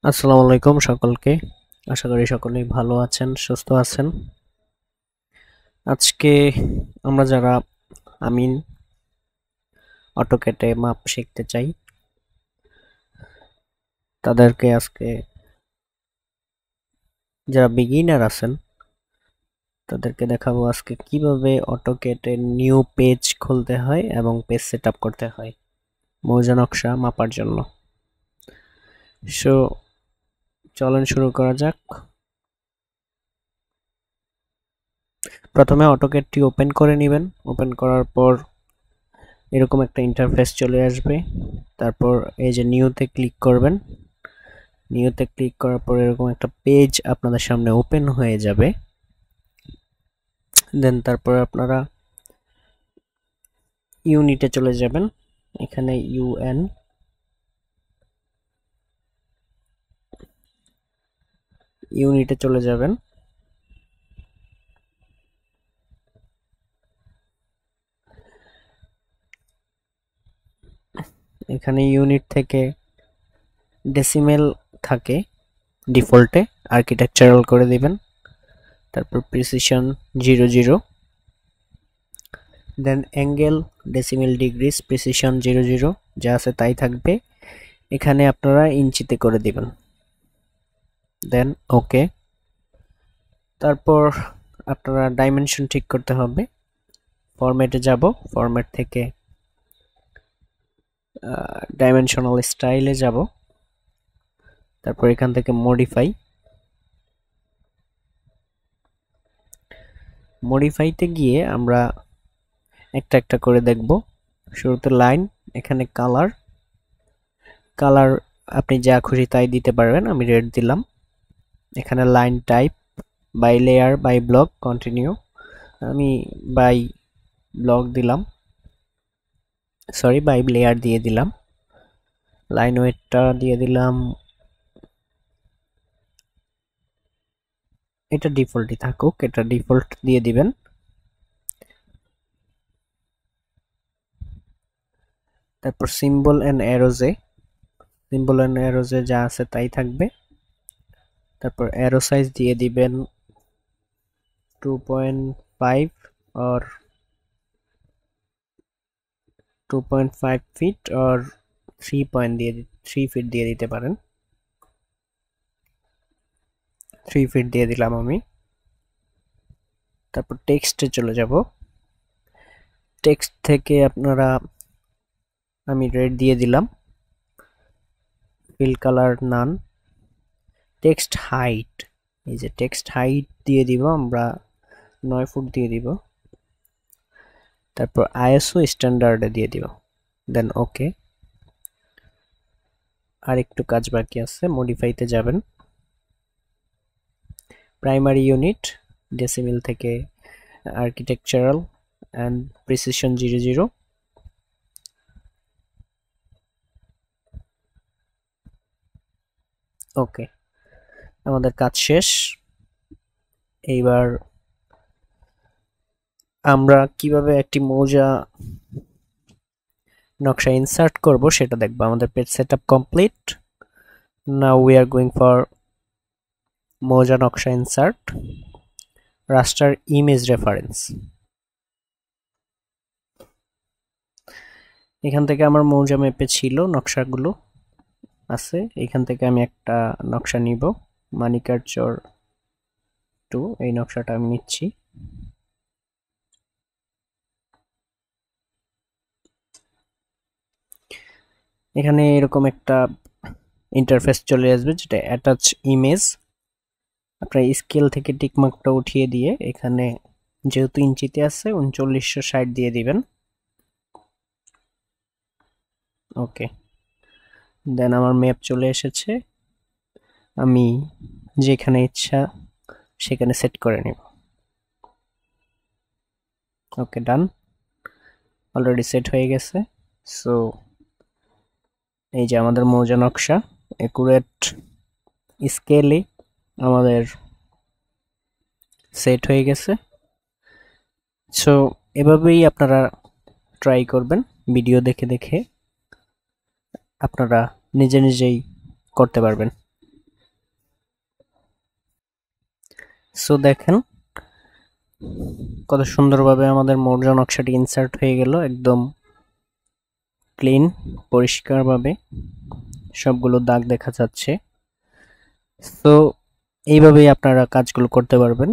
আসসালামু আলাইকুম সকলকে। আশা করি সকলেই ভালো আছেন, সুস্থ আছেন। আজকে আমরা যারা আমিন অটোক্যাডে মাপ শিখতে চাই তাদেরকে আজকে যারা বিগিনার আছেন তাদেরকে দেখাবো আজকে কিভাবে অটোক্যাডে নিউ পেজ খুলতে হয় এবং পেজ সেটআপ করতে হয় মৌজা নকশা মাপার জন্য। সো চলেন শুরু করা যাক। প্রথমে অটোক্যাডটি ওপেন করে নেবেন। ওপেন করার পর এরকম একটা ইন্টারফেস চলে আসবে। তারপর এই যে নিউতে ক্লিক করবেন। নিউতে ক্লিক করার পর এরকম একটা পেজ আপনাদের সামনে ওপেন হয়ে যাবে। দেন তারপর আপনারা ইউনিটে চলে যাবেন। এখানে ইউনিটে চলে যাবেন। এখানে ইউনিট থেকে ডেসিমেল থাকে ডিফল্টে, আর্কিটেকচারাল করে দিবেন। তারপর প্রিসিশন 00, দেন অ্যাঙ্গেল ডেসিমেল ডিগ্রিস প্রিসিশন 00 যা আছে তাই থাকবে। এখানে আপনারা ইঞ্চিতে করে দিবেন। দেন ওকে। তারপর আপনারা ডাইমেনশন ঠিক করতে হবে। ফরম্যাটে যাব, ফরম্যাট থেকে ডাইমেনশনাল স্টাইলে যাব। তারপর এখান থেকে মডিফাইতে গিয়ে আমরা একটা একটা করে দেখব। শুরুতে লাইন, এখানে কালার আপনি যা খুশি তাই দিতে পারবেন, আমি রেড দিলাম। এখানে line type by layer by block continue, আমি বাই ব্লক দিলাম, সরি বাই লেয়ার দিয়ে দিলাম। লাইন ওয়েটটা দিয়ে দিলাম, এটা ডিফল্টই থাকুক, এটা ডিফল্ট দিয়ে দিবেন। তারপর সিম্বল এন্ড অ্যারোজে যা আছে তাই থাকবে। তারপর অ্যারো সাইজ দিয়ে দিবেন 2.5 or 2.5 ফিট or 3 ফিট দিয়ে দিতে পারেন। 3 ফিট দিয়ে দিলাম আমি। তারপর টেক্সটে চলে যাব। টেক্সট থেকে আপনারা, আমি রেড দিয়ে দিলাম, ফিল কালার নান। টেক্সট হাইট, এই যে টেক্সট হাইট দিয়ে দিব আমরা 9 ফুট দিয়ে দিব। তারপর আইএসও স্ট্যান্ডার্ডে দিয়ে দিব। দেন ওকে। আর একটু কাজ বাকি আছে, মডিফাইতে যাবেন। প্রাইমারি ইউনিট ডেসিমেল থেকে আর্কিটেকচারাল অ্যান্ড প্রিসিশন 00। ওকে, আমাদের কাজ শেষ। এইবার আমরা কিভাবে একটি মৌজা নকশা ইনসার্ট করব সেটা দেখব। আমাদের page setup complete. Now we are going for মৌজা নকশা ইনসার্ট রাস্টার ইমেজ রেফারেন্স। এখান থেকে আমার মৌজা ম্যাপে ছিল নকশাগুলো আছে, এখান থেকে আমি একটা নকশা নিব, মানিকারচর 2, এই নকশাটা আমি নিচ্ছি। এখানে এরকম একটা ইন্টারফেস চলে আসবে যেটা অ্যাটাচ ইমেজ। আপনার স্কেল থেকে টিকমার্কটা উঠিয়ে দিয়ে এখানে যেহেতু ইঞ্চিতে আছে 3960 দিয়ে দিবেন। ওকে, দেন আমার ম্যাপ চলে এসেছে, আমি যেখানে ইচ্ছা সেখানে সেট করে নেব। ওকে, ডান, অলরেডি সেট হয়ে গেছে। সো এই যে আমাদের মৌজা নকশা একুরেট স্কেলে আমাদের সেট হয়ে গেছে। সো এভাবেই আপনারা ট্রাই করবেন, ভিডিও দেখে দেখে আপনারা নিজেই করতে পারবেন। সো দেখেন কত সুন্দরভাবে আমাদের মৌর্য নকশাটি ইনসার্ট হয়ে গেল, একদম ক্লিন, পরিষ্কারভাবে সবগুলো দাগ দেখা যাচ্ছে। সো এইভাবেই আপনারা কাজগুলো করতে পারবেন।